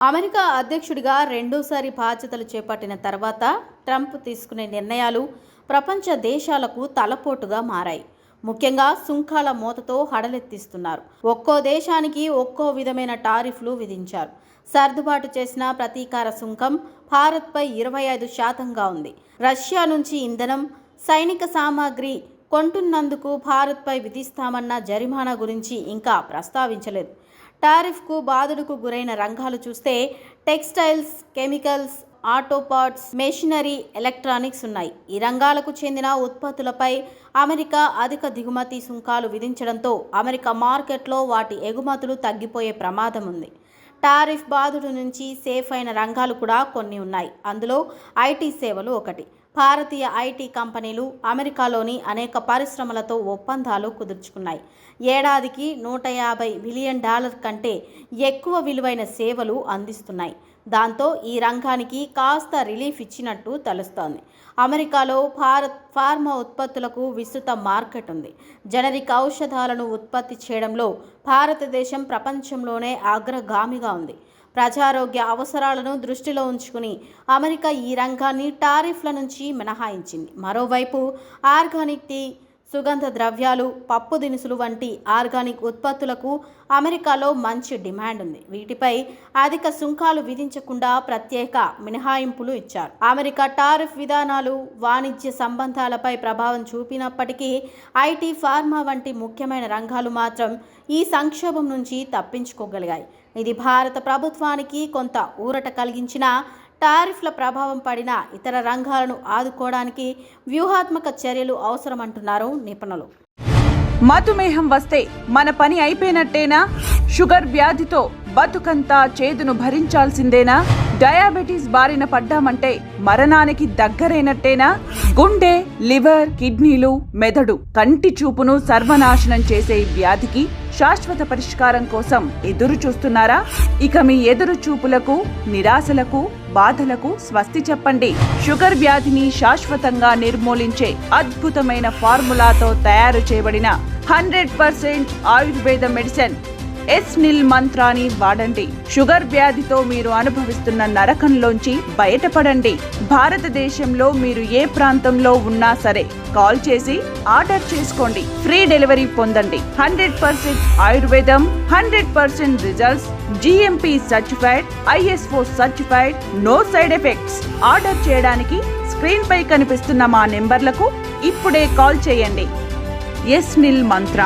America అధ్యక్షుడిగా రెండోసారి బాధ్యతలు చేపట్టిన తర్వాత ట్రంప్ తీసుకునే నిర్ణయాలు ప్రపంచ దేశాలకు తలపోటుగా మారాయి. ముఖ్యంగా సుంకాల మోతతో హడలెత్తిస్తున్నారు. ఒక్కో దేశానికి ఒక్కో విధమైన టారిఫ్లు విధించారు. సర్దుబాటు చేసిన ప్రతీకార సుంకం భారత్పై 25% ఉంది. రష్యా నుంచి ఇంధనం, సైనిక సామాగ్రి కొంటున్నందుకు భారత్పై విధిస్తామన్న జరిమానా గురించి ఇంకా ప్రస్తావించలేదు. టారిఫ్కు బాధుడుకు గురైన రంగాలు చూస్తే textiles, chemicals, auto parts, machinery, electronics ఉన్నాయి. ఈ రంగాలకు చెందిన ఉత్పత్తులపై అమెరికా అధిక దిగుమతి సుంకాలు విధించడంతో అమెరికా మార్కెట్లో వాటి ఎగుమతులు తగ్గిపోయే ప్రమాదం ఉంది. టారిఫ్ బాధుడు నుంచి సేఫ్ అయిన రంగాలు కూడా కొన్ని ఉన్నాయి. అందులో ఐటీ సేవలు ఒకటి. భారతీయ ఐటీ కంపెనీలు అమెరికాలోని అనేక పరిశ్రమలతో ఒప్పందాలు కుదుర్చుకున్నాయి. ఏడాదికి $150 బిలియన్ కంటే ఎక్కువ విలువైన సేవలు అందిస్తున్నాయి. దాంతో ఈ రంగానికి కాస్త రిలీఫ్ ఇచ్చినట్టు తెలుస్తోంది. అమెరికాలో భారత్ ఫార్మా ఉత్పత్తులకు విస్తృత మార్కెట్ ఉంది. జనరిక్ ఔషధాలను ఉత్పత్తి చేయడంలో భారతదేశం ప్రపంచంలోనే అగ్రగామిగా ఉంది. ప్రజారోగ్య అవసరాలను దృష్టిలో ఉంచుకుని అమెరికా ఈ రంగాన్ని టారిఫ్ల నుంచి మినహాయించింది. మరోవైపు ఆర్గానిక్ టీ, సుగంధ ద్రవ్యాలు, పప్పు దినుసులు వంటి ఆర్గానిక్ ఉత్పత్తులకు అమెరికాలో మంచి డిమాండ్ ఉంది. వీటిపై అధిక సుంకాలు విధించకుండా ప్రత్యేక మినహాయింపులు ఇచ్చారు. అమెరికా టారిఫ్ విధానాలు వాణిజ్య సంబంధాలపై ప్రభావం చూపినప్పటికీ ఐటీ, ఫార్మా వంటి ముఖ్యమైన రంగాలు మాత్రం ఈ సంక్షోభం నుంచి తప్పించుకోగలిగాయి. ఇది భారత ప్రభుత్వానికి కొంత ఊరట కలిగించినా టారిఫ్ల ప్రభావం పడిన ఇతర రంగాలను ఆదుకోవడానికి వ్యూహాత్మక చర్యలు అవసరమంటున్నారు నిపుణులు. మధుమేహం వస్తే మన పని అయిపోయినట్టేనా? షుగర్ వ్యాధితో బతుకంతా చేదును భరించాల్సిందేనా? డయాబెటీస్ బారిన పడ్డామంటే మరణానికి దగ్గరైనట్టేనా? గుండె, లివర్, కిడ్నీలు, మెదడు, కంటి చూపును సర్వనాశనం చేసే వ్యాధికి శాశ్వత పరిష్కారం కోసం ఎదురు చూస్తున్నారా? ఇక మీ ఎదురు చూపులకు, నిరాశలకు, బాధలకు స్వస్తి చెప్పండి. షుగర్ వ్యాధిని శాశ్వతంగా నిర్మూలించే అద్భుతమైన ఫార్ములాతో తయారు చేయబడిన 100% ఆయుర్వేద మెడిసిన్ ఎస్నిల్ మంత్రాన్ని వాడండి. షుగర్ వ్యాధితో మీరు అనుభవిస్తున్న నరకంలోంచి బయటపడండి. భారతదేశంలో మీరు ఏ ప్రాంతంలో ఉన్నా సరే కాల్ చేసి ఆర్డర్ చేసుకోండి. ఫ్రీ డెలివరీ పొందండి. 100% ఆయుర్వేదం, 100% results, GMP certified, ISO certified, no side effects. Order చేయడానికి స్క్రీన్ పై కనిపిస్తున్న మా నెంబర్లకు ఇప్పుడే కాల్ చేయండి. ఎస్నిల్ మంత్ర.